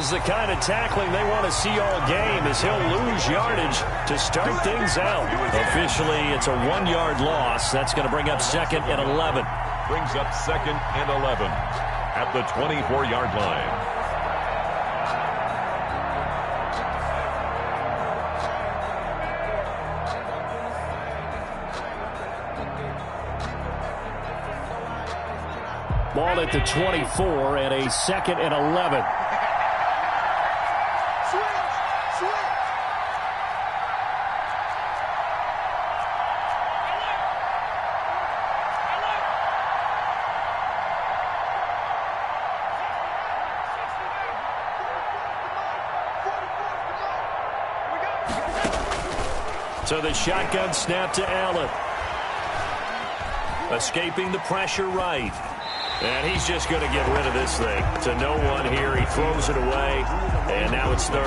is the kind of tackling they want to see all game, as he'll lose yardage to start things out. Officially, it's a 1-yard loss. That's going to bring up 2nd and 11. Brings up 2nd and 11 at the 24-yard line. Ball at the 24 and a 2nd and 11. So the shotgun snap to Allen. Escaping the pressure right. And he's just going to get rid of this thing. To no one here. He throws it away. And now it's 3rd.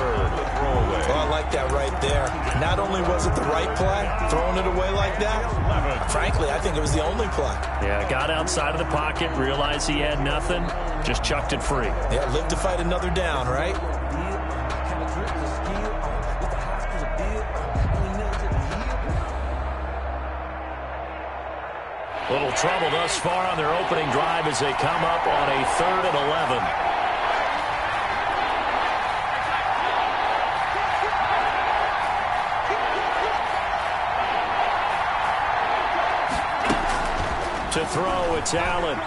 Well, I like that right there. Not only was it the right play, throwing it away like that, frankly, I think it was the only play. Yeah, got outside of the pocket, realized he had nothing, just chucked it free. Yeah, live to fight another down, right? Little trouble thus far on their opening drive as they come up on a 3rd and 11. To throw, it's Allen.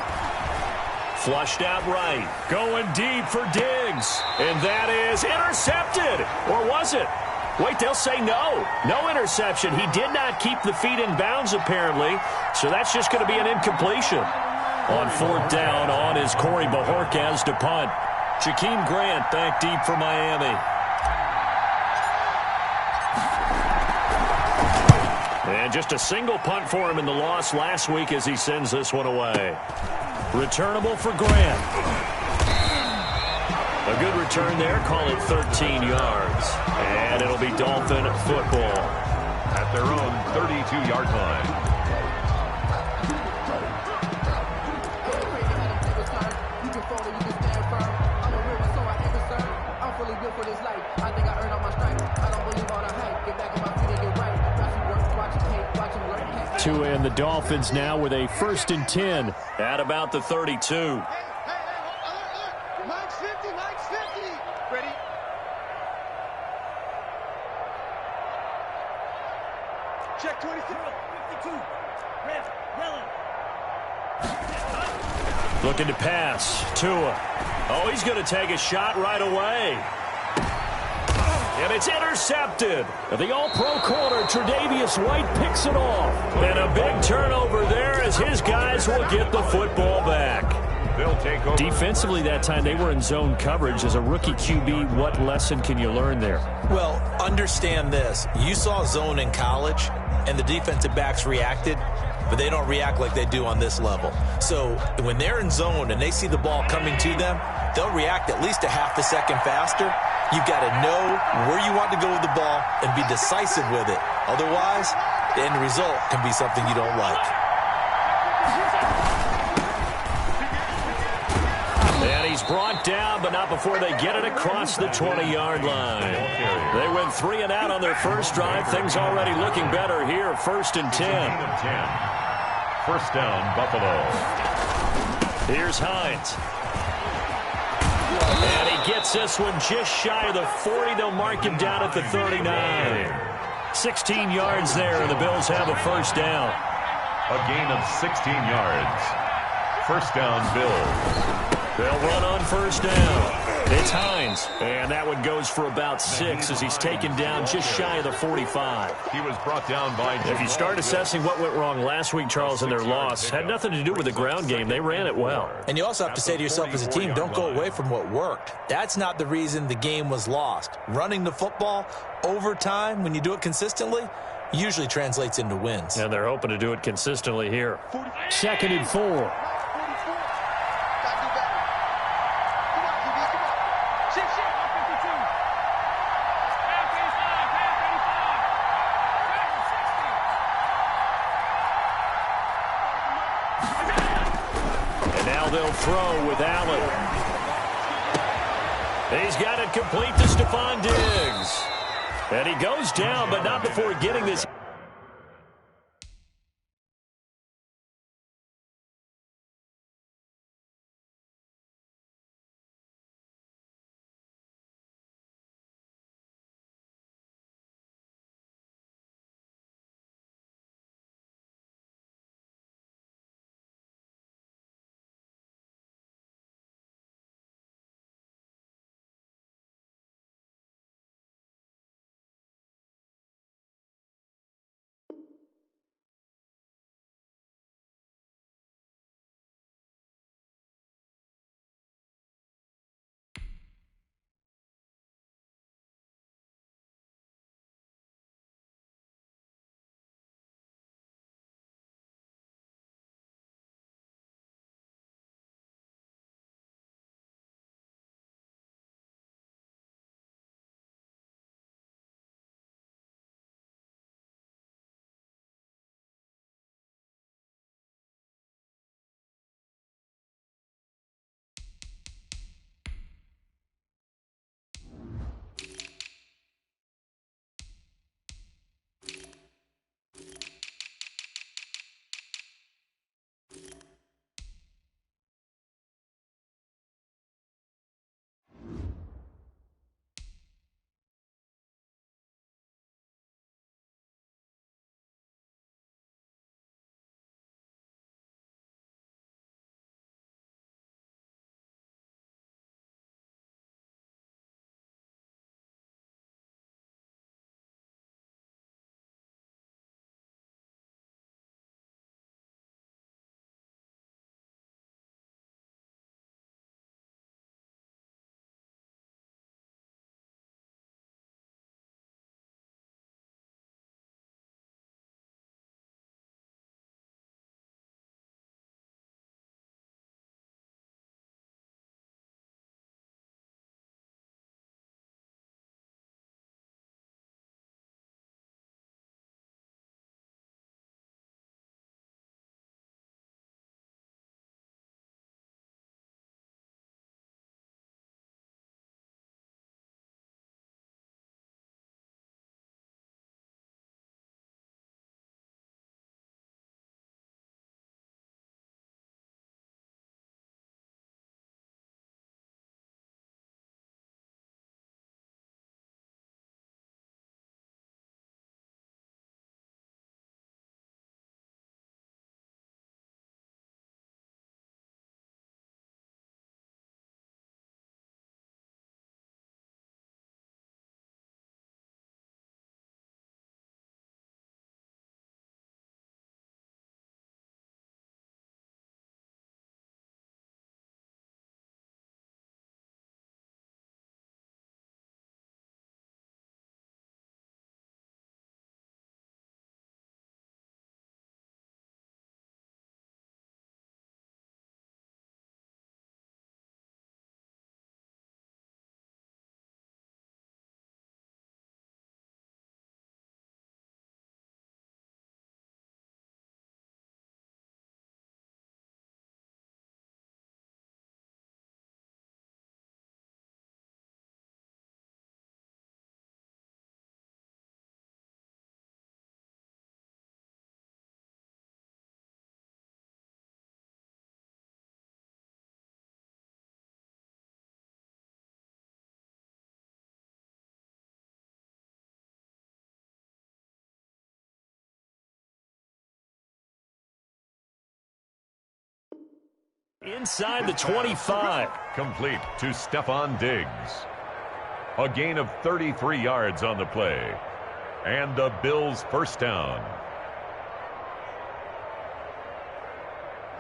Flushed out right. Going deep for Diggs. And that is intercepted. Or was it? Wait, they'll say no. No interception. He did not keep the feet in bounds, apparently. So that's just going to be an incompletion. On 4th down, on is Corey Bajorquez to punt. Jakeem Grant back deep for Miami. And just a single punt for him in the loss last week as he sends this one away. Returnable for Grant. A good return there. Call it 13 yards. And it'll be Dolphin football at their own 32-yard line. Two and the Dolphins now with a 1st and 10 at about the 32. Check 22. 52. Red. Yellow. Looking to pass. Tua. Oh, he's going to take a shot right away. And it's intercepted. The all-pro corner, Tre'Davious White, picks it off. And a big turnover there as his guys will get the football back. They'll take over. Defensively that time, they were in zone coverage. As a rookie QB, what lesson can you learn there? Well, understand this. You saw zone in college, and the defensive backs reacted, but they don't react like they do on this level. So when they're in zone and they see the ball coming to them, they'll react at least a half a second faster. You've got to know where you want to go with the ball and be decisive with it. Otherwise, the end result can be something you don't like. And he's brought down, but not before they get it across the 20-yard line. They went 3 and out on their first drive. Things already looking better here. 1st and 10. 1st down, Buffalo. Here's Hines. And he gets this one just shy of the 40. They'll mark him down at the 39. 16 yards there, and the Bills have a 1st down. A gain of 16 yards. 1st down, Bills. They'll run on 1st down. It's Hines, and that one goes for about 6 as he's taken down just shy of the 45. He was brought down by... If you start assessing what went wrong last week, Charles, in their loss, had nothing to do with the ground game. They ran it well. And you also have to say to yourself as a team, don't go away from what worked. That's not the reason the game was lost. Running the football over time, when you do it consistently, usually translates into wins. And they're hoping to do it consistently here. 2nd and 4. They'll throw with Allen. He's got it complete to Stephon Diggs. And he goes down, but not before getting this. Inside the 25. Complete to Stephon Diggs. A gain of 33 yards on the play. And the Bills' first down.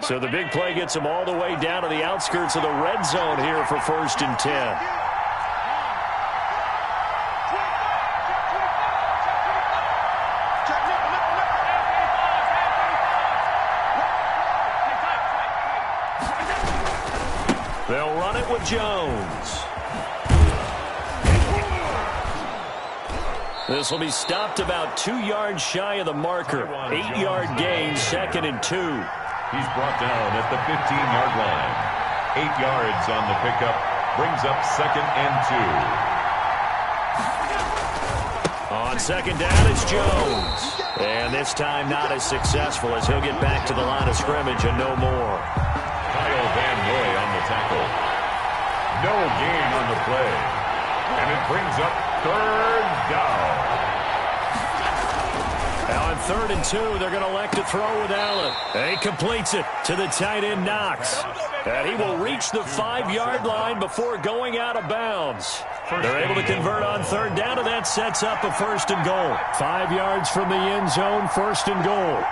So the big play gets them all the way down to the outskirts of the red zone here for 1st and 10. They'll run it with Jones. This will be stopped about 2 yards shy of the marker. 8-yard gain, 2nd and 2. He's brought down at the 15-yard line. 8 yards on the pickup Brings up 2nd and 2. On 2nd down, it's Jones. And this time not as successful as he'll get back to the line of scrimmage and no more. Kyle Van Noy on the tackle. No gain on the play. And it brings up 3rd down. Now on 3rd and 2, they're going to elect to throw with Allen. And he completes it to the tight end, Knox. And he will reach the 5-yard line before going out of bounds. They're able to convert on 3rd down, and that sets up a 1st and goal. 5 yards from the end zone, 1st and goal.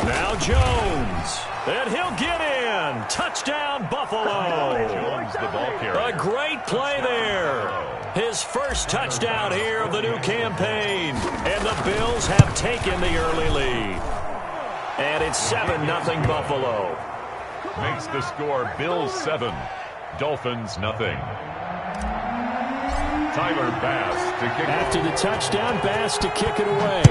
Now Jones. And he'll get in. Touchdown, Buffalo. Jones, the ball carrier. A great play there. His first touchdown here of the new campaign. And the Bills have taken the early lead. And it's 7-0 Buffalo. Makes the score Bills 7, Dolphins nothing. Tyler Bass to kick it. After the touchdown, Bass to kick it away.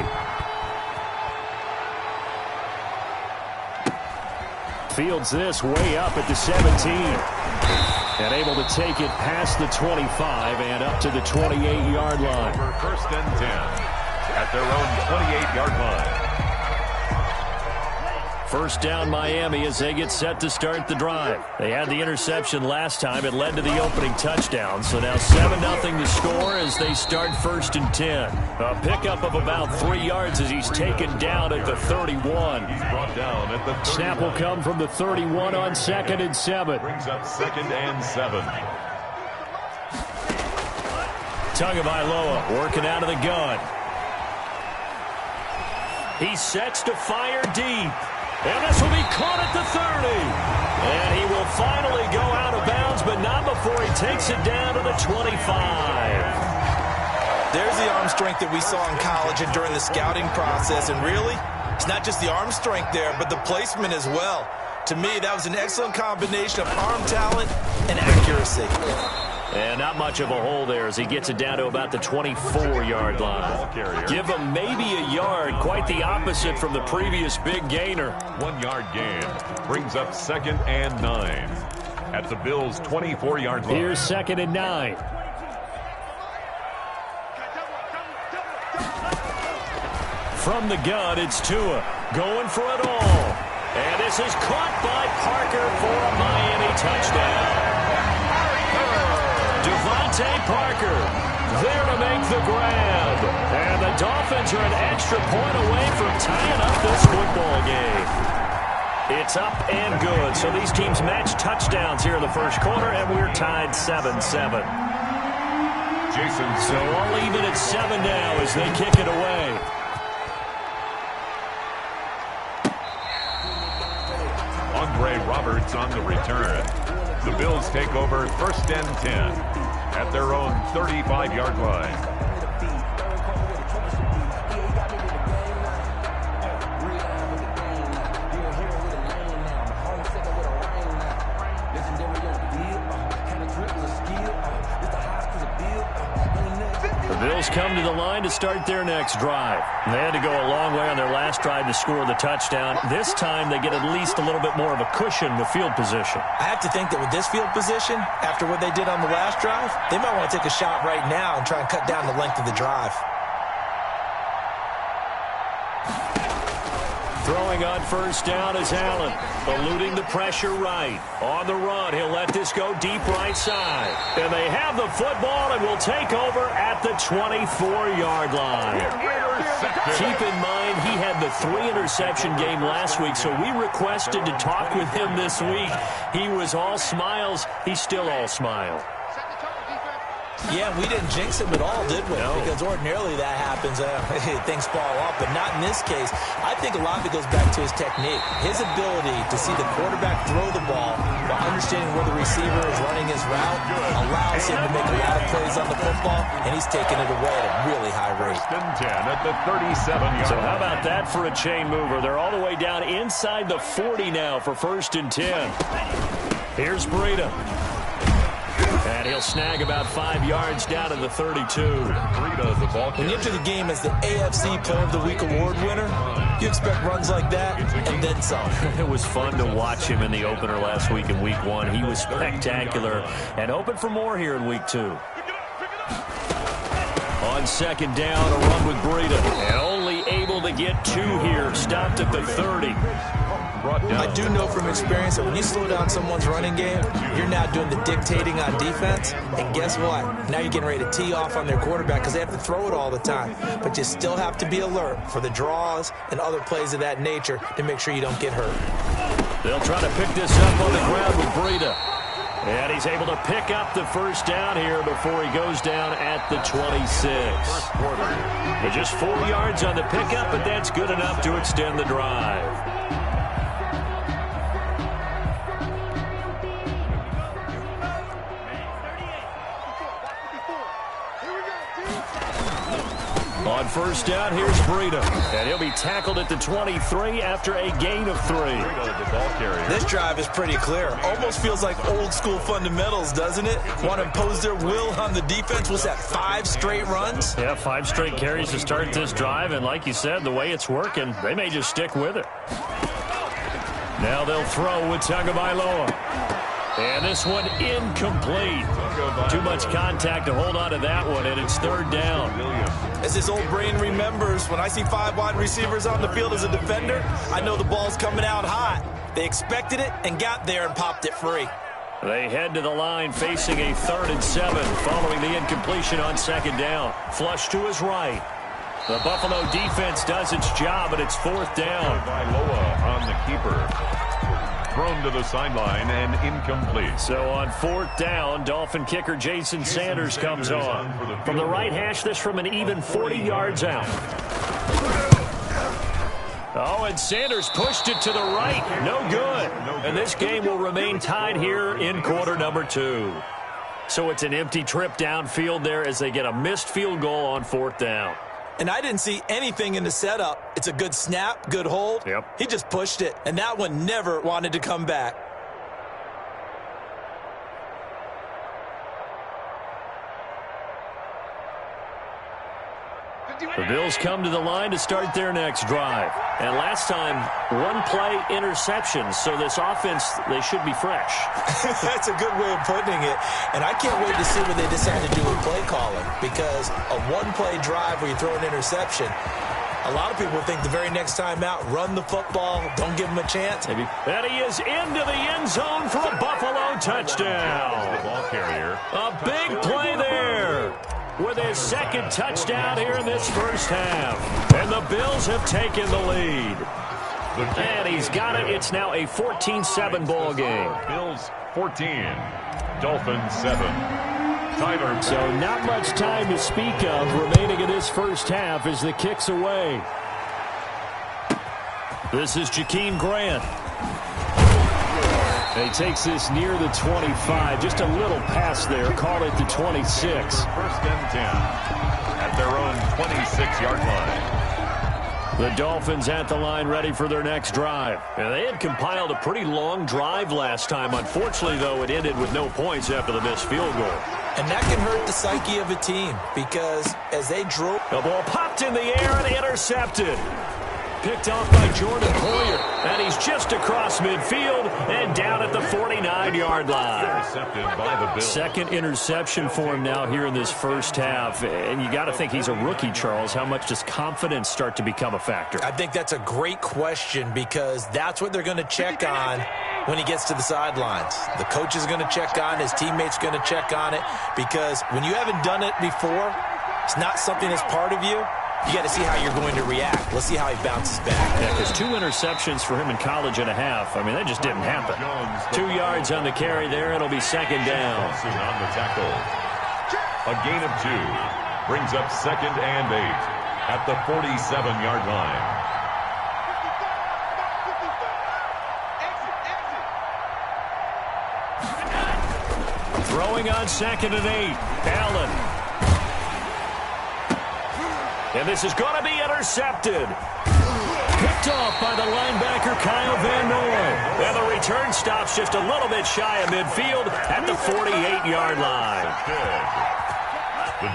Fields this way up at the 17. And able to take it past the 25 and up to the 28-yard line. For 1st and 10 at their own 28-yard line. 1st down Miami as they get set to start the drive. They had the interception last time. It led to the opening touchdown. So now 7-0 to score as they start 1st and 10. A pickup of about 3 yards as he's taken down at the 31. He's brought down at the 31. Snap will come from the 31 on 2nd and 7. Brings up 2nd and 7. Tagovailoa working out of the gun. He sets to fire deep. And this will be caught at the 30. And he will finally go out of bounds, but not before he takes it down to the 25. There's the arm strength that we saw in college and during the scouting process. And really, it's not just the arm strength there, but the placement as well. To me, that was an excellent combination of arm talent and accuracy. And not much of a hole there as he gets it down to about the 24-yard line. Give him maybe a yard, quite the opposite from the previous big gainer. 1-yard gain brings up 2nd and 9 at the Bills' 24-yard line. Here's 2nd and 9. From the gun, it's Tua going for it all. And this is caught by Parker for a Miami touchdown. Devontae Parker there to make the grab. And the Dolphins are an extra point away from tying up this football game. It's up and good. So these teams match touchdowns here in the first quarter, and we're tied 7-7. So all even at 7 now as they kick it away. Andre Roberts on the return. The Bills take over 1st and 10 at their own 35-yard line. The Bills come to the line to start their next drive. They had to go a long way on their last drive to score the touchdown. This time they get at least a little bit more of a cushion with field position. I have to think that with this field position, after what they did on the last drive, they might want to take a shot right now and try and cut down the length of the drive. Throwing on 1st down is Allen, eluding the pressure right. On the run, he'll let this go deep right side. And they have the football and will take over at the 24-yard line. Keep in mind, he had the 3-interception game last week, so we requested to talk with him this week. He was all smiles. He's still all smile. Yeah, we didn't jinx him at all, did we? No. Because ordinarily that happens. Things fall off, but not in this case. I think a lot of it goes back to his technique. His ability to see the quarterback throw the ball while understanding where the receiver is running his route allows him to make a lot of plays on the football, and he's taking it away at a really high rate. 1st and 10 at the 37-yard So line. how about that for a chain mover? They're all the way down inside the 40 now for 1st and 10. Here's Breida. And he'll snag about 5 yards down to the 32. When you enter the game as the AFC Player of the Week award winner, you expect runs like that and then some. It was fun to watch him in the opener last week in Week 1. He was spectacular and hoping for more here in Week 2. On second down, a run with Breida. And only able to get 2 here. Stopped at the 30. I do know from experience that when you slow down someone's running game, you're now doing the dictating on defense. And guess what? Now you're getting ready to tee off on their quarterback because they have to throw it all the time. But you still have to be alert for the draws and other plays of that nature to make sure you don't get hurt. They'll try to pick this up on the ground with Breida. And he's able to pick up the first down here before he goes down at the 26. But just 4 yards on the pickup, but that's good enough to extend the drive. On first down, here's Breida. And he'll be tackled at the 23 after a gain of 3. This drive is pretty clear. Almost feels like old school fundamentals, doesn't it? Want to impose their will on the defense. What's that, 5 straight runs? Yeah, 5 straight carries to start this drive. And like you said, the way it's working, they may just stick with it. Now they'll throw with Tagovailoa. And this one incomplete. Too much contact to hold on to that one, and it's third down. As his old brain remembers, when I see 5 wide receivers on the field as a defender, I know the ball's coming out hot. They expected it and got there and popped it free. They head to the line facing a 3rd and 7 following the incompletion on second down. Flush to his right. The Buffalo defense does its job, but it's 4th down. Tagovailoa on the keeper. Thrown to the sideline and incomplete. So on 4th down, Dolphin kicker Jason Sanders comes on. From the right hash, this from an even 40 yards out. Oh, and Sanders pushed it to the right. No good. And this game will remain tied here in quarter number 2. So it's an empty trip downfield there as they get a missed field goal on 4th down. And I didn't see anything in the setup. It's a good snap, good hold. Yep. He just pushed it, and that one never wanted to come back. The Bills come to the line to start their next drive. And last time, 1-play interception. So this offense, they should be fresh. That's a good way of putting it. And I can't wait to see what they decide to do with play calling. Because a 1-play drive where you throw an interception, a lot of people think the very next time out, run the football, don't give him a chance. Maybe. And he is into the end zone for a Buffalo touchdown. The ball carrier. A big play there. With his 2nd touchdown here in this first half. And the Bills have taken the lead. And he's got it. It's now a 14-7 ball game. Bills 14, Dolphins 7. Tyler. So not much time to speak of remaining in this first half as the kick's away. This is Jakeem Grant. He takes this near the 25. Just a little pass there. Call it the 26. 1st and 10 at their own 26-yard line. The Dolphins at the line ready for their next drive. And they had compiled a pretty long drive last time. Unfortunately, though, it ended with no points after the missed field goal. And that can hurt the psyche of a team because as they drove... The ball popped in the air and intercepted. Picked off by Jordan Poyer. And he's just across midfield and down at the 49-yard line. Intercepted by the Bills. 2nd interception for him now here in this first half. And you got to think he's a rookie, Charles. How much does confidence start to become a factor? I think that's a great question because that's what they're going to check on when he gets to the sidelines. The coach is going to check on, his teammates going to check on it because when you haven't done it before, it's not something that's part of you. You got to see how you're going to react. Let's see how he bounces back. Yeah, because 2 interceptions for him in college and a half. I mean, that just didn't happen. 2 yards on the carry there. It'll be 2nd down. On the tackle. A gain of 2 brings up 2nd and 8 at the 47-yard line. Throwing on 2nd and 8. Allen. And this is going to be intercepted. Picked off by the linebacker, Kyle Van Noy. And the return stops just a little bit shy of midfield at the 48-yard line.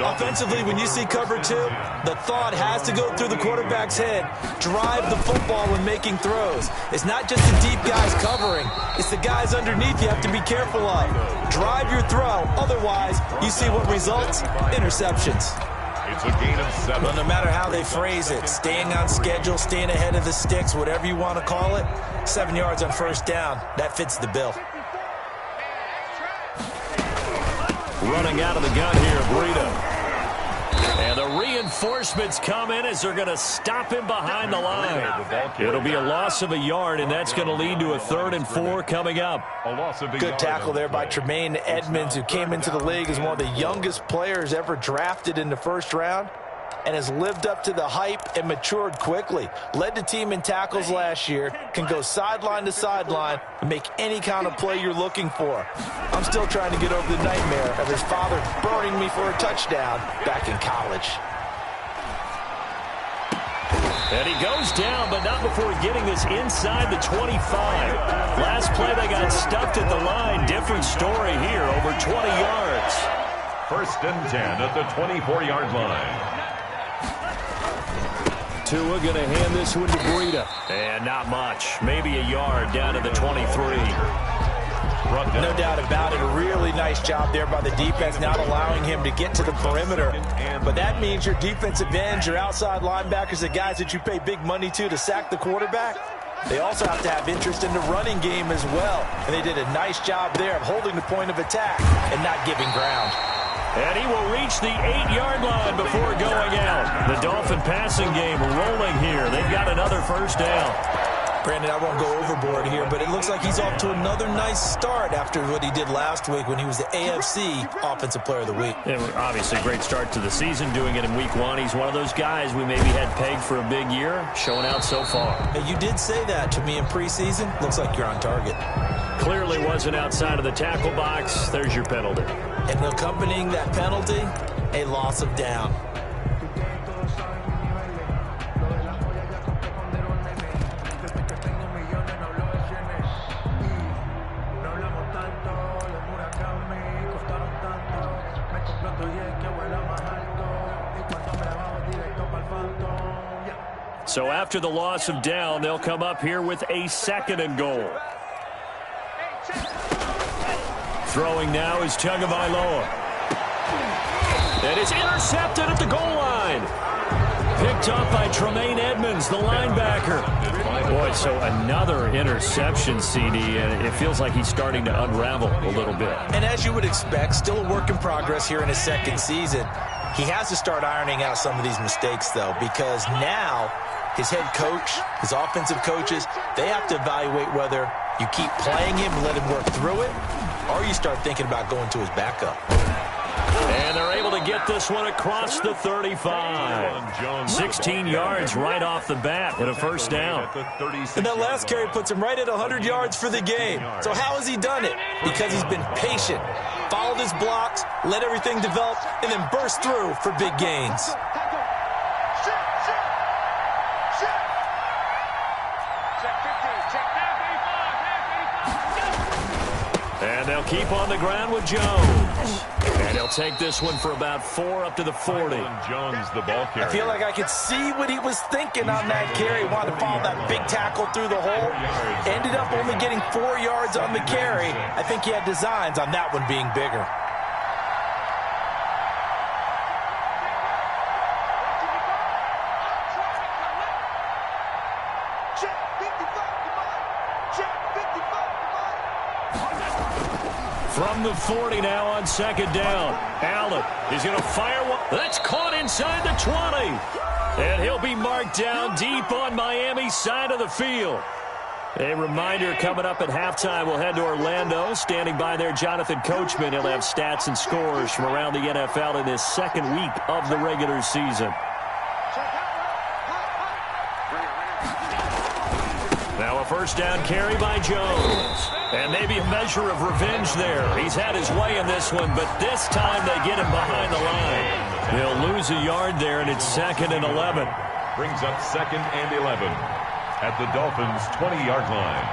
Offensively, when you see cover two, the thought has to go through the quarterback's head. Drive the football when making throws. It's not just the deep guys covering. It's the guys underneath you have to be careful of. Drive your throw. Otherwise, you see what results? Interceptions. It's a gain of 7. Well, no matter how they phrase it, staying on schedule, staying ahead of the sticks, whatever you want to call it, 7 yards on first down, that fits the bill. Running out of the gun here, Breida. And the reinforcements come in as they're going to stop him behind the line. It'll be a loss of a yard, and that's going to lead to a 3rd and 4 coming up. Good tackle there by Tremaine Edmonds, who came into the league as one of the youngest players ever drafted in the first round and has lived up to the hype and matured quickly. Led the team in tackles last year, can go sideline to sideline and make any kind of play you're looking for. I'm still trying to get over the nightmare of his father burning me for a touchdown back in college. And he goes down, but not before getting this inside the 25. Last play, they got stuffed at the line. Different story here, over 20 yards. 1st and 10 at the 24-yard line. Tua going to hand this one to Breida. And not much. Maybe a yard down to the 23. No doubt about it. A really nice job there by the defense, not allowing him to get to the perimeter. But that means your defensive ends, your outside linebackers, the guys that you pay big money to sack the quarterback, they also have to have interest in the running game as well. And they did a nice job there of holding the point of attack and not giving ground. And he will reach the 8-yard line before going out. The Dolphin passing game rolling here. They've got another first down. Brandon, I won't go overboard here, but it looks like he's off to another nice start after what he did last week when he was the AFC Offensive Player of the Week. Yeah, obviously, great start to the season, doing it in week 1. He's one of those guys we maybe had pegged for a big year, showing out so far. Hey, you did say that to me in preseason. Looks like you're on target. Clearly wasn't outside of the tackle box. There's your penalty. And accompanying that penalty, a loss of down. So after the loss of down, they'll come up here with a 2nd and goal. Throwing now is Tagovailoa. That is intercepted at the goal line. Picked up by Tremaine Edmonds, the linebacker. Boy, so another interception, CD, and it feels like he's starting to unravel a little bit. And as you would expect, still a work in progress here in his 2nd season. He has to start ironing out some of these mistakes, though, because now his head coach, his offensive coaches, they have to evaluate whether you keep playing him and let him work through it, or you start thinking about going to his backup. And they're able to get this one across the 35. 16 yards right off the bat and a first down. And that last carry puts him right at 100 yards for the game. So how has he done it? Because he's been patient, followed his blocks, let everything develop, and then burst through for big gains. And they'll keep on the ground with Jones. And he'll take this one for about 4 up to the 40. Jones, the ball carrier. I feel like I could see what he was thinking on that carry. Wanted to follow that big tackle through the hole. Ended up only getting 4 yards on the carry. I think he had designs on that one being bigger. From the 40 now on 2nd down. Allen, he's going to fire one. That's caught inside the 20. And he'll be marked down deep on Miami's side of the field. A reminder coming up at halftime, we'll head to Orlando. Standing by there, Jonathan Coachman. He'll have stats and scores from around the NFL in his 2nd week of the regular season. Now a first down carry by Jones. And maybe a measure of revenge there. He's had his way in this one, but this time they get him behind the line. They'll lose a yard there, and it's 2nd and 11. Brings up 2nd and 11 at the Dolphins' 20-yard line.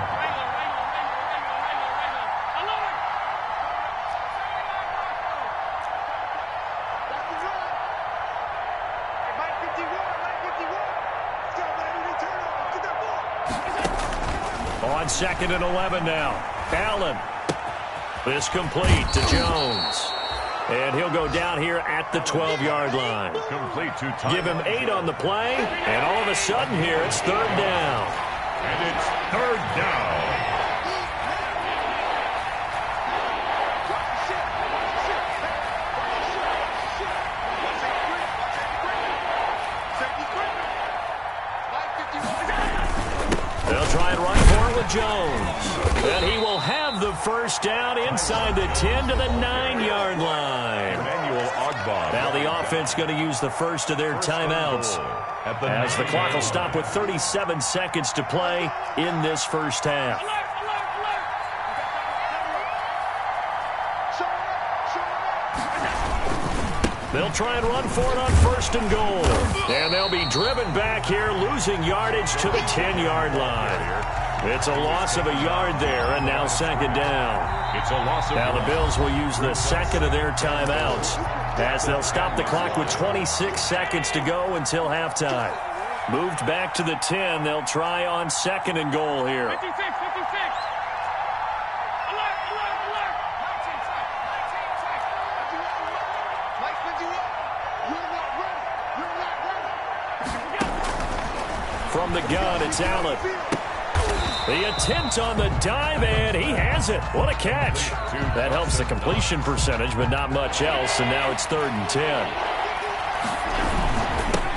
On 2nd and 11 now. Allen. This complete to Jones. And he'll go down here at the 12-yard line. Complete to Tyler. Give him 8 on the play, and all of a sudden here it's 3rd down. And it's 3rd down. They'll try and run for it with Jones. And he will have the first down inside the 10 to the 9-yard line. Now the offense going to use the first of their timeouts as the clock will stop with 37 seconds to play in this first half. They'll try and run for it on 1st and goal. And they'll be driven back here, losing yardage to the 10-yard line. It's a loss of a yard there, and now 2nd down. It's a loss of now the Bills will use the second of their timeouts as they'll stop the clock with 26 seconds to go until halftime. Moved back to the 10. They'll try on 2nd and goal here. 56. From the gun, it's Allen. The attempt on the dive, and he has it. What a catch. That helps the completion percentage, but not much else, and now it's 3rd and 10.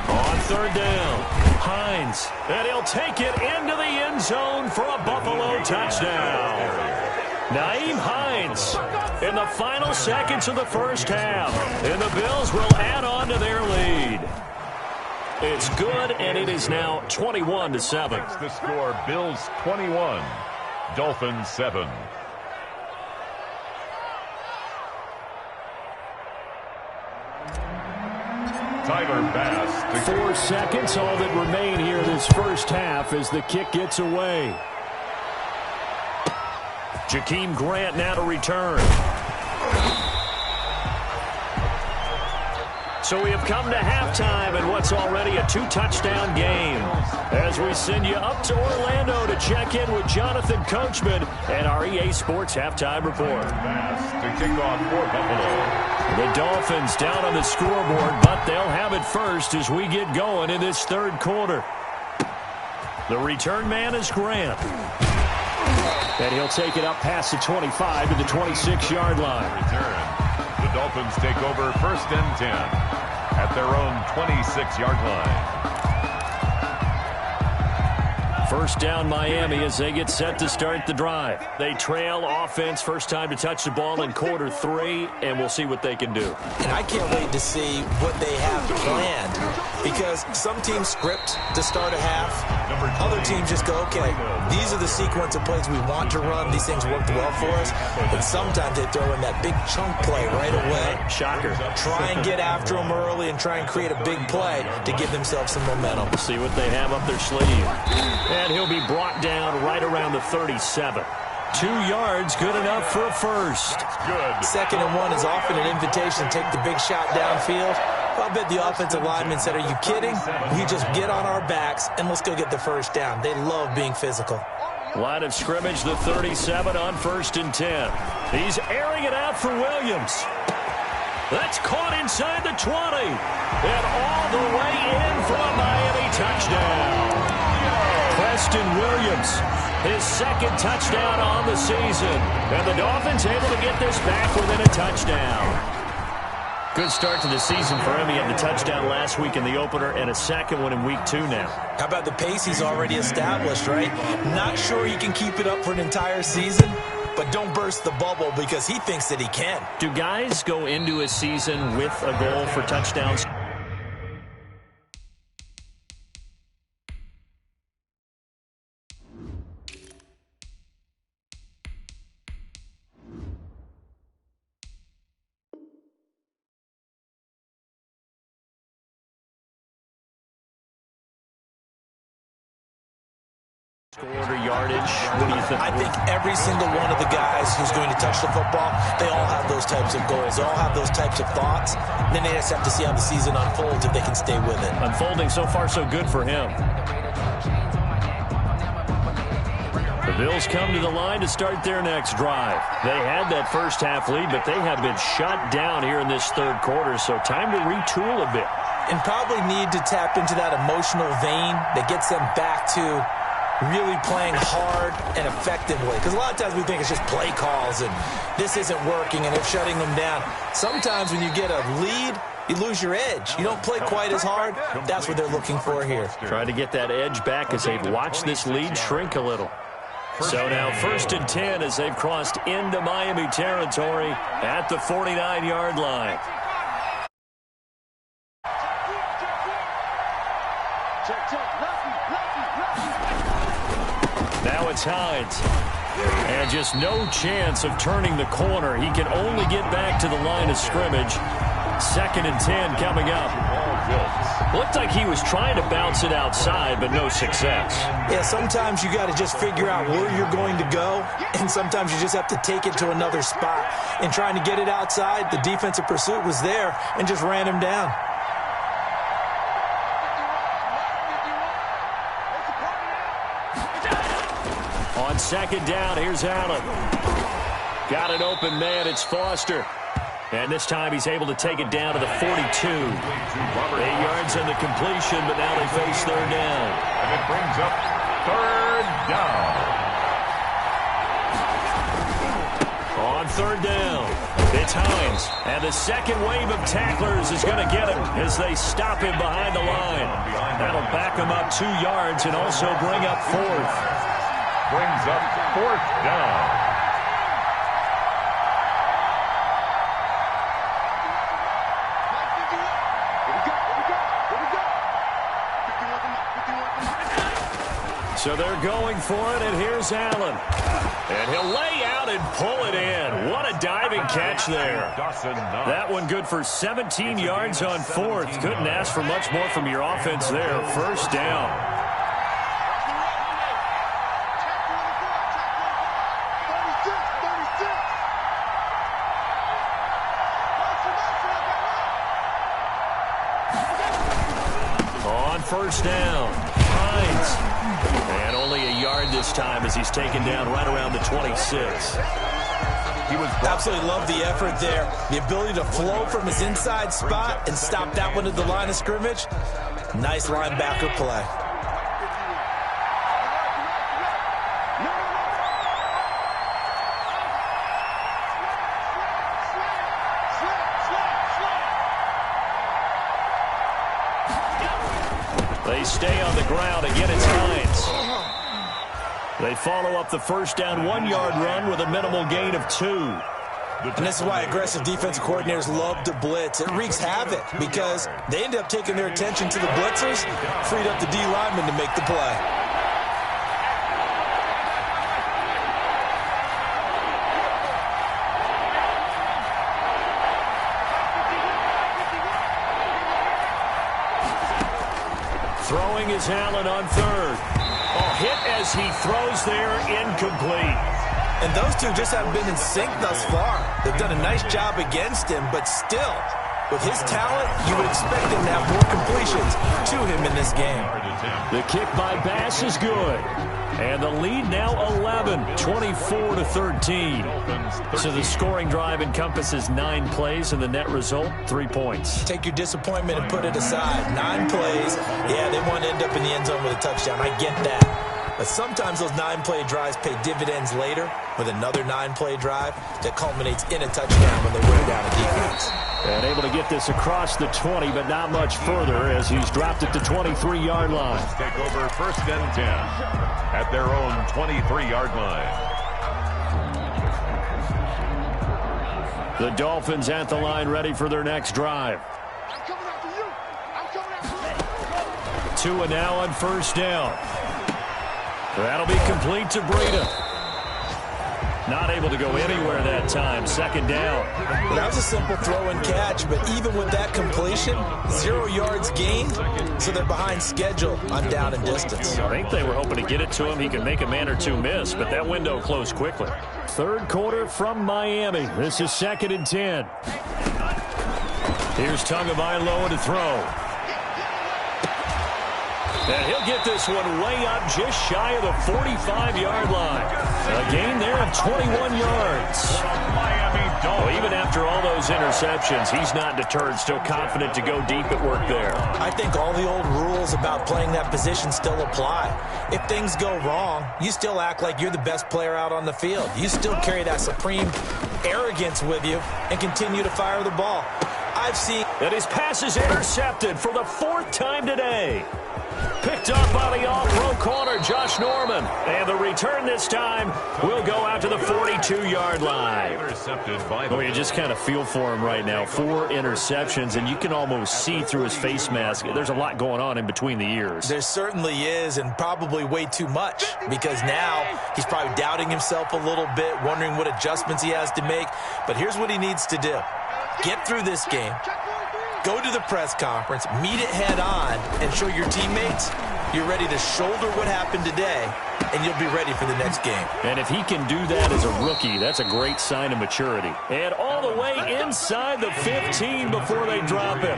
On 3rd down, Hines, and he'll take it into the end zone for a Buffalo touchdown. Nyheim Hines in the final seconds of the first half, and the Bills will add on to their lead. It's good, and it is now 21-7. That's the score. Bills 21, Dolphins 7. Tyler Bass. 4 seconds, all that remain here this first half as the kick gets away. Jakeem Grant now to return. So we have come to halftime in what's already a 2-touchdown game as we send you up to Orlando to check in with Jonathan Coachman and our EA Sports Halftime Report. To kick off for Buffalo. The Dolphins down on the scoreboard, but they'll have it first as we get going in this 3rd quarter. The return man is Grant. And he'll take it up past the 25 to the 26-yard line. Return. The Dolphins take over 1st and 10 at their own 26-yard line. First down Miami as they get set to start the drive. They trail offense, first time to touch the ball in quarter 3, and we'll see what they can do. And I can't wait to see what they have planned, because some teams script to start a half. Other teams just go, okay, these are the sequence of plays we want to run. These things worked well for us. And sometimes they throw in that big chunk play right away. Shocker. Try and get after them early and try and create a big play to give themselves some momentum. See what they have up their sleeve. And he'll be brought down right around the 37. 2 yards, good enough for a first. Good. 2nd and 1 is often an invitation to take the big shot downfield. I bet the offensive lineman said, are you kidding? We just get on our backs and let's go get the first down. They love being physical. Line of scrimmage, the 37 on 1st and 10. He's airing it out for Williams. That's caught inside the 20. And all the way in for a Miami touchdown. Preston Williams, his 2nd touchdown on the season. And the Dolphins able to get this back within a touchdown. Good start to the season for him. He had the touchdown last week in the opener and a 2nd one in week 2 now. How about the pace he's already established, right? Not sure he can keep it up for an entire season, but don't burst the bubble because he thinks that he can. Do guys go into a season with a goal for touchdowns? Scored or yardage? What do you think? I think every single one of the guys who's going to touch the football, they all have those types of goals. They all have those types of thoughts. Then they just have to see how the season unfolds if they can stay with it. Unfolding so far so good for him. The Bills come to the line to start their next drive. They had that first half lead, but they have been shut down here in this third quarter, so time to retool a bit. And probably need to tap into that emotional vein that gets them back to really playing hard and effectively. Because a lot of times we think it's just play calls and this isn't working and they're shutting them down. Sometimes when you get a lead, you lose your edge. You don't play quite as hard. That's what they're looking for here. Trying to get that edge back as they've watched this lead shrink a little. So now 1st and 10 as they've crossed into Miami territory at the 49-yard line. Now it's Hines. And just no chance of turning the corner. He can only get back to the line of scrimmage. 2nd and 10 coming up. Looked like he was trying to bounce it outside, but no success. Yeah, sometimes you got to just figure out where you're going to go, and sometimes you just have to take it to another spot. And trying to get it outside, the defensive pursuit was there and just ran him down. On 2nd down, here's Allen. Got an open man, it's Foster. And this time he's able to take it down to the 42. 8 yards on the completion, but now they face 3rd down. And it brings up 3rd down. On 3rd down, it's Hines. And the second wave of tacklers is going to get him as they stop him behind the line. That'll back him up 2 yards and also bring up 4th. Brings up 4th down. So they're going for it, and here's Allen. And he'll lay out and pull it in. What a diving catch there. That one good for 17 yards on 4th. Couldn't ask for much more from your offense there. 1st down. On 1st down, Hines. And only a yard this time as he's taken down right around the 26. He was absolutely loved the effort there. The ability to flow from his inside spot and stop that one at the line of scrimmage. Nice linebacker play. They stay on the ground. Again, it's Hines. They follow up the 1st down 1-yard run with a minimal gain of 2. And this is why aggressive defensive coordinators love to blitz. It wreaks havoc because they end up taking their attention to the blitzers, freed up the D lineman to make the play. Throwing is Allen on 3rd. Oh, hit as he throws there, incomplete. And those two just haven't been in sync thus far. They've done a nice job against him, but still, with his talent, you would expect him to have more completions to him in this game. The kick by Bass is good. And the lead now 11, 24-13. So the scoring drive encompasses 9 plays, and the net result, 3 points. Take your disappointment and put it aside. 9 plays. Yeah, they want to end up in the end zone with a touchdown. I get that. But sometimes those 9-play drives pay dividends later with another 9-play drive that culminates in a touchdown when they wear down a defense. And able to get this across the 20, but not much further as he's dropped at the 23-yard line. Take over 1st and 10 at their own 23-yard line. The Dolphins at the line ready for their next drive. Tua now on 1st down. That'll be complete to Breida. Not able to go anywhere that time. 2nd down. Well, that was a simple throw and catch, but even with that completion, 0 yards gained, so they're behind schedule on down and distance. I think they were hoping to get it to him. He could make a man or two miss, but that window closed quickly. 3rd quarter from Miami. This is 2nd and 10. Here's Tagovailoa to throw. And he'll get this one way up just shy of the 45-yard line. A gain there of 21 yards. Well, even after all those interceptions, he's not deterred, still confident to go deep at work there. I think all the old rules about playing that position still apply. If things go wrong, you still act like you're the best player out on the field. You still carry that supreme arrogance with you and continue to fire the ball. I've seen... And his pass is intercepted for the 4th time today. Picked up by the all-pro corner, Josh Norman. And the return this time will go out to the 42-yard line. Well, you just kind of feel for him right now. 4 interceptions, and you can almost see through his face mask. There's a lot going on in between the ears. There certainly is, and probably way too much, because now he's probably doubting himself a little bit, wondering what adjustments he has to make. But here's what he needs to do. Get through this game. Go to the press conference, meet it head on, and show your teammates you're ready to shoulder what happened today, and you'll be ready for the next game. And if he can do that as a rookie, that's a great sign of maturity. And all the way inside the 15 before they drop him.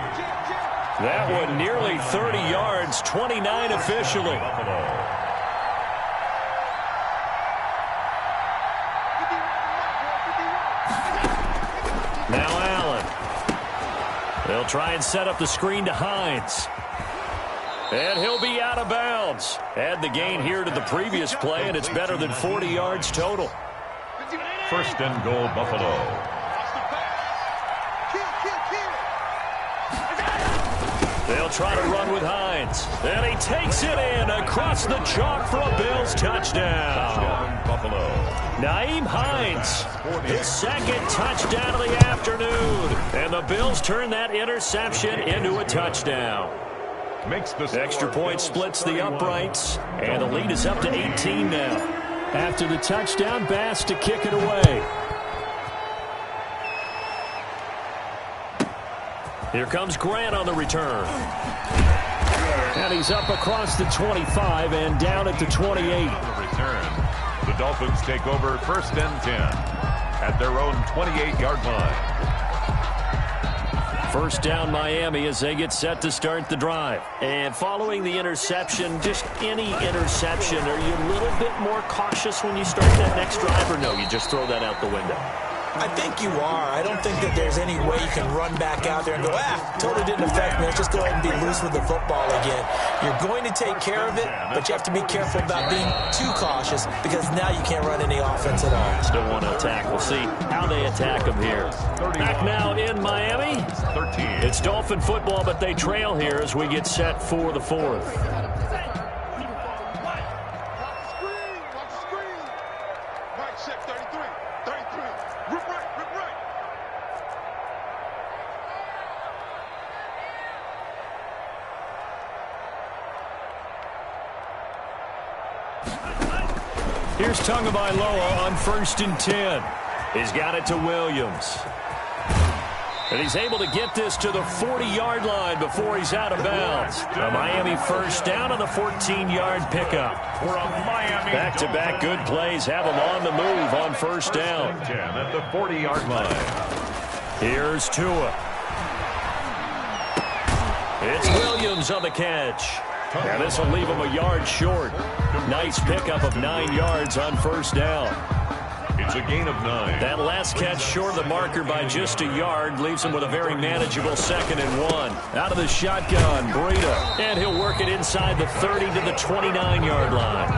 That one nearly 30 yards, 29 officially. Now Allen. They'll try and set up the screen to Hines. And he'll be out of bounds. Add the gain here to the previous play, and it's better than 40 yards total. 1st and goal, Buffalo. They'll try to run with Hines. And he takes it in across the chalk for a Bills touchdown. Buffalo. Nyheim Hines, his 2nd touchdown of the afternoon. And the Bills turn that interception into a touchdown. Makes the extra point splits the uprights, and the lead is up to 18 now. After the touchdown, Bass to kick it away. Here comes Grant on the return. And he's up across the 25 and down at the 28. On the return, the Dolphins take over 1st and 10 at their own 28-yard line. 1st down Miami as they get set to start the drive. And following the interception, just any interception, are you a little bit more cautious when you start that next drive, or no, you just throw that out the window? I think you are. I don't think that there's any way you can run back out there and go, totally didn't affect me. Let's just go ahead and be loose with the football again. You're going to take care of it, but you have to be careful about being too cautious, because now you can't run any offense at all. Still want to attack. We'll see how they attack them here. Back now in Miami. 13. It's Dolphin football, but they trail here as we get set for the 4th. Here's Tagovailoa on 1st and 10. He's got it to Williams. And he's able to get this to the 40-yard line before he's out of bounds. A Miami 1st down on the 14-yard pickup. Back-to-back good plays have him on the move on 1st down. 10 at the 40-yard line. Here's Tua. It's Williams on the catch. And this will leave him a yard short. Nice pickup of 9 yards on 1st down. It's a gain of 9. That last catch short of the marker by just a yard leaves him with a very manageable 2nd and 1. Out of the shotgun, Breida. And he'll work it inside the 30 to the 29-yard line.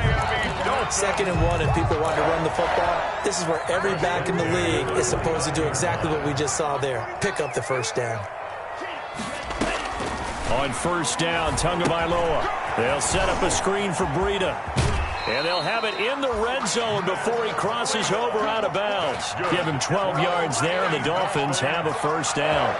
2nd and 1, and people want to run the football. This is where every back in the league is supposed to do exactly what we just saw there. Pick up the 1st down. On 1st down, Tagovailoa. They'll set up a screen for Breida. And they'll have it in the red zone before he crosses over out of bounds. Give him 12 yards there, and the Dolphins have a 1st down.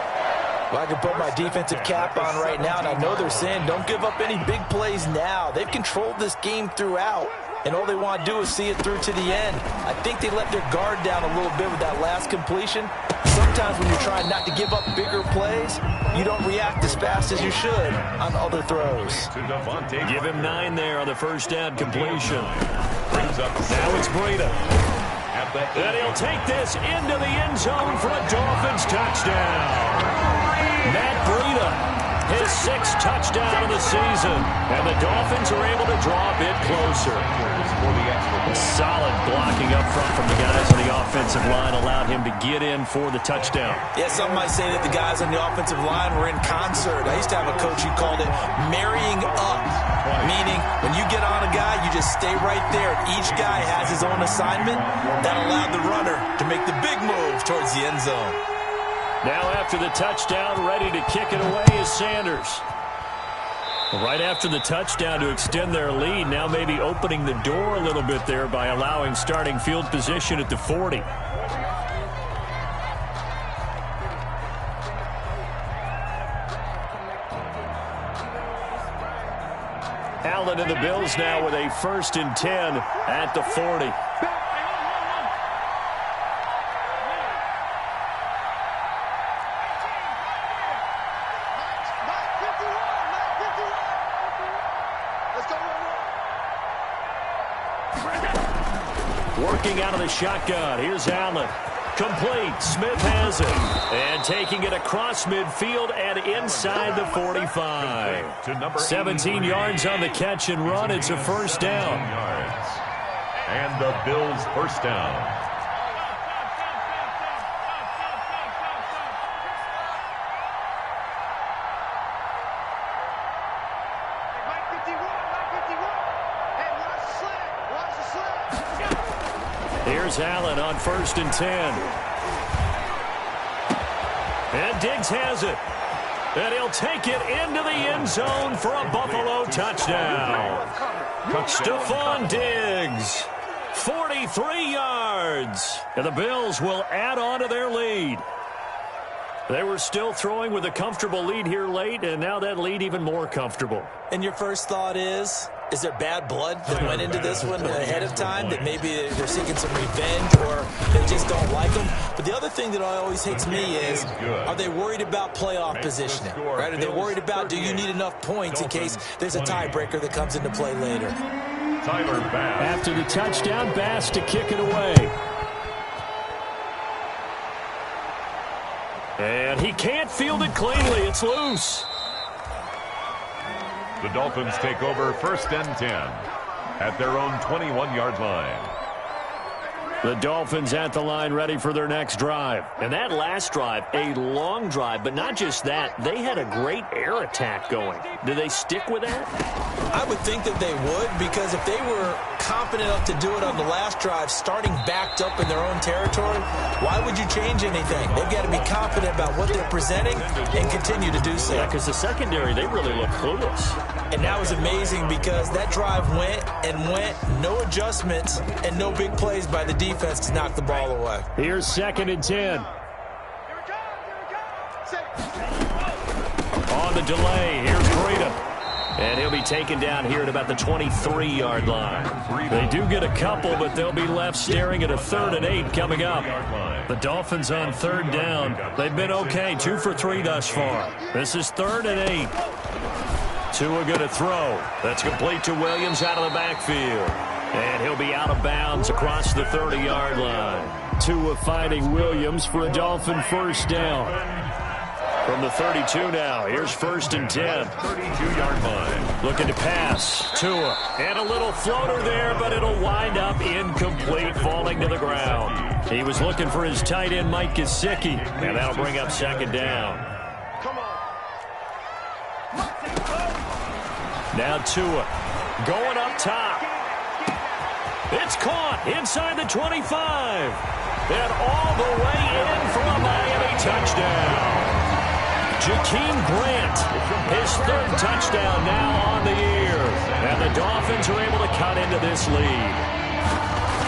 Well, I can put my defensive cap on right now, and I know they're saying don't give up any big plays now. They've controlled this game throughout, and all they want to do is see it through to the end. I think they let their guard down a little bit with that last completion. Sometimes when you're trying not to give up bigger plays, you don't react as fast as you should on other throws. Give him 9 there on the 1st down completion. Now it's Breida. And he'll take this into the end zone for a Dolphins touchdown. Matt Breida his 6th touchdown of the season. And the Dolphins are able to draw a bit closer. Solid blocking up front from the guys on the offensive line allowed him to get in for the touchdown. Yeah, some might say that the guys on the offensive line were in concert. I used to have a coach who called it marrying up, meaning when you get on a guy, you just stay right there. Each guy has his own assignment. That allowed the runner to make the big move towards the end zone. Now after the touchdown, ready to kick it away is Sanders. Right after the touchdown to extend their lead, now maybe opening the door a little bit there by allowing starting field position at the 40. Allen and the Bills now with a 1st and 10 at the 40. Working out of the shotgun. Here's Allen. Complete. Smith has it. And taking it across midfield and inside the 45. 17 yards on the catch and run. It's a 1st down. And the Bills' 1st down. Here's Allen on 1st and 10. And Diggs has it. And he'll take it into the end zone for a Buffalo touchdown. Stephon Diggs, 43 yards. And the Bills will add on to their lead. They were still throwing with a comfortable lead here late, and now that lead even more comfortable. And your first thought is there bad blood that went into this one ahead of time, that maybe they're seeking some revenge or they just don't like them? But the other thing that always hits me is, are they worried about playoff positioning? Right? Are they worried about, do you need enough points in case there's a tiebreaker that comes into play later? After the touchdown, Bass to kick it away. And he can't field it cleanly. It's loose. The Dolphins take over 1st and 10 at their own 21-yard line. The Dolphins at the line ready for their next drive. And that last drive, a long drive, but not just that. They had a great air attack going. Do they stick with that? I would think that they would, because if they were confident enough to do it on the last drive, starting backed up in their own territory, why would you change anything? They've got to be confident about what they're presenting and continue to do so. Yeah, because the secondary, they really look clueless. And that was amazing because that drive went and went, no adjustments and no big plays by the defense to knock the ball away. Here's 2nd and 10. On the delay, here's Breida. And he'll be taken down here at about the 23-yard line. They do get a couple, but they'll be left staring at a 3rd and 8 coming up. The Dolphins on 3rd down. They've been okay, 2 for 3 thus far. This is 3rd and 8. Tua going to throw. That's complete to Williams out of the backfield. And he'll be out of bounds across the 30-yard line. Tua finding Williams for a Dolphin 1st down. From the 32 now, here's 1st and 10. 32-yard line. Looking to pass. Tua. And a little floater there, but it'll wind up incomplete, falling to the ground. He was looking for his tight end, Mike Gesicki. And that'll bring up 2nd down. Now Tua going up top. It's caught inside the 25. And all the way in for a Miami touchdown. Jakeem Grant, his 3rd touchdown now on the year. And the Dolphins are able to cut into this lead.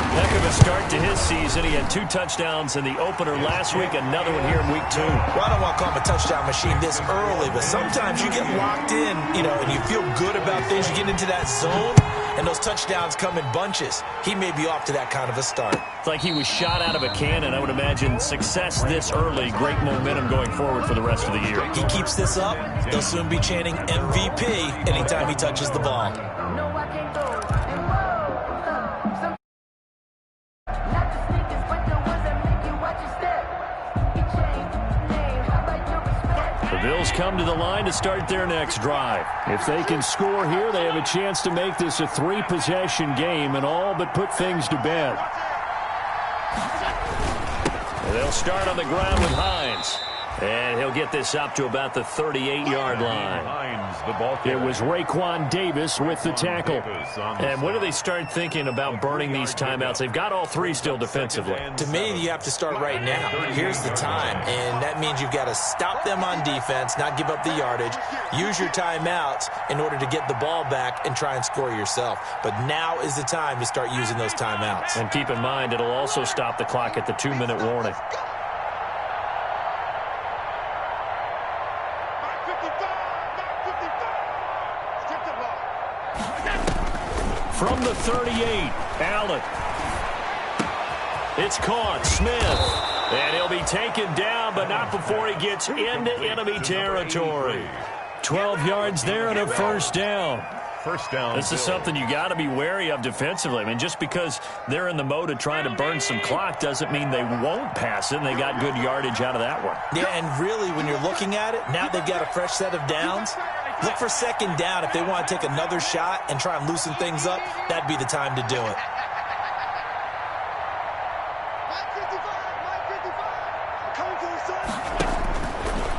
Heck of a start to his season. He had 2 touchdowns in the opener last week, another one here in week 2. Well, I don't want to call him a touchdown machine this early, but sometimes you get locked in, and you feel good about things. You get into that zone, and those touchdowns come in bunches. He may be off to that kind of a start. It's like he was shot out of a cannon. I would imagine success this early, great momentum going forward for the rest of the year. He keeps this up, they'll soon be chanting MVP anytime he touches the ball. Bills come to the line to start their next drive. If they can score here, they have a chance to make this a 3-possession game and all but put things to bed. And they'll start on the ground with Hines. And he'll get this up to about the 38-yard line. It was Raekwon Davis with the tackle. And when do they start thinking about burning these timeouts? They've got all three still defensively. To me, you have to start right now. Here's the time, and that means you've got to stop them on defense, not give up the yardage, use your timeouts in order to get the ball back and try and score yourself. But now is the time to start using those timeouts. And keep in mind, it'll also stop the clock at the 2-minute warning. From the 38, Allen. It's caught. Smith. And he'll be taken down, but not before he gets into enemy territory. 12 yards there and a first down. First down. This is something you got to be wary of defensively. I mean, just because they're in the mode of trying to burn some clock doesn't mean they won't pass it, and they got good yardage out of that one. Yeah, and really, when you're looking at it, now they've got a fresh set of downs. Look for second down. If they want to take another shot and try and loosen things up, that'd be the time to do it.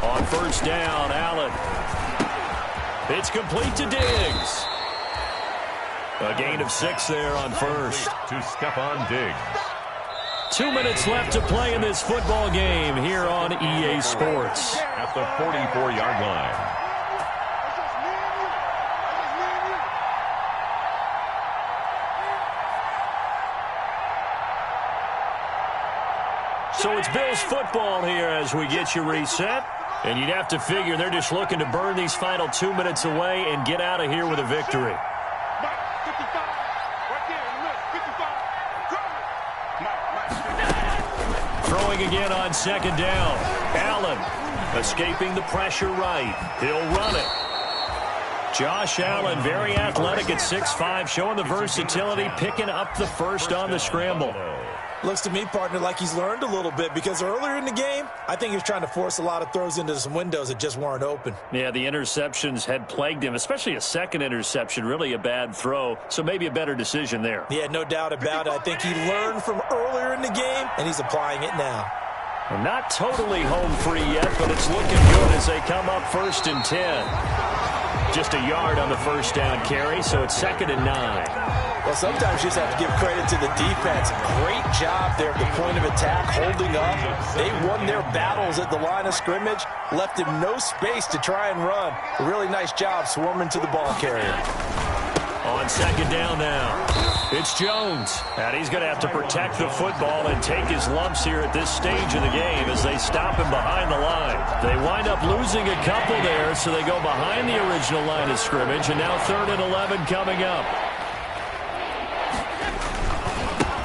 On first down, Allen. It's complete to Diggs. A gain of 6 there on first. To Stephon Diggs. 2 minutes left to play in this football game here on EA Sports. At the 44-yard line. So it's Bills football here as we get you reset. And you'd have to figure they're just looking to burn these final 2 minutes away and get out of here with a victory. Throwing again on second down. Allen escaping the pressure right. He'll run it. Josh Allen, very athletic at 6'5", showing the versatility, picking up the first on the scramble. Looks to me, partner, like he's learned a little bit because earlier in the game, I think he was trying to force a lot of throws into some windows that just weren't open. Yeah, the interceptions had plagued him, especially a second interception, really a bad throw, so maybe a better decision there. Yeah, no doubt about it. I think he learned from earlier in the game, and he's applying it now. Well, not totally home free yet, but it's looking good as they come up 1st and 10. Just a yard on the first down carry, so it's 2nd and 9. Well, sometimes you just have to give credit to the defense. Great job there at the point of attack, holding up. They won their battles at the line of scrimmage, left him no space to try and run. A really nice job swarming to the ball carrier. On second down now, it's Jones. And he's going to have to protect the football and take his lumps here at this stage of the game as they stop him behind the line. They wind up losing a couple there, so they go behind the original line of scrimmage, and now 3rd and 11 coming up.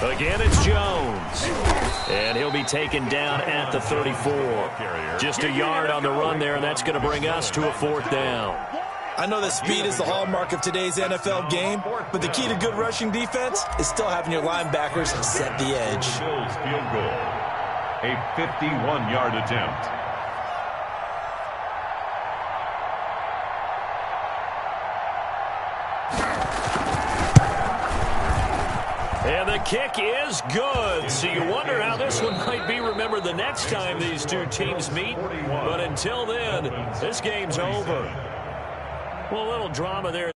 Again, it's Jones. And he'll be taken down at the 34. Just a yard on the run there, and that's going to bring us to a 4th down. I know that speed is the hallmark of today's NFL game, but the key to good rushing defense is still having your linebackers set the edge. Bills field goal. A 51-yard attempt. And the kick is good. So you wonder how this one might be remembered the next time these two teams meet. But until then, this game's over. Well, a little drama there.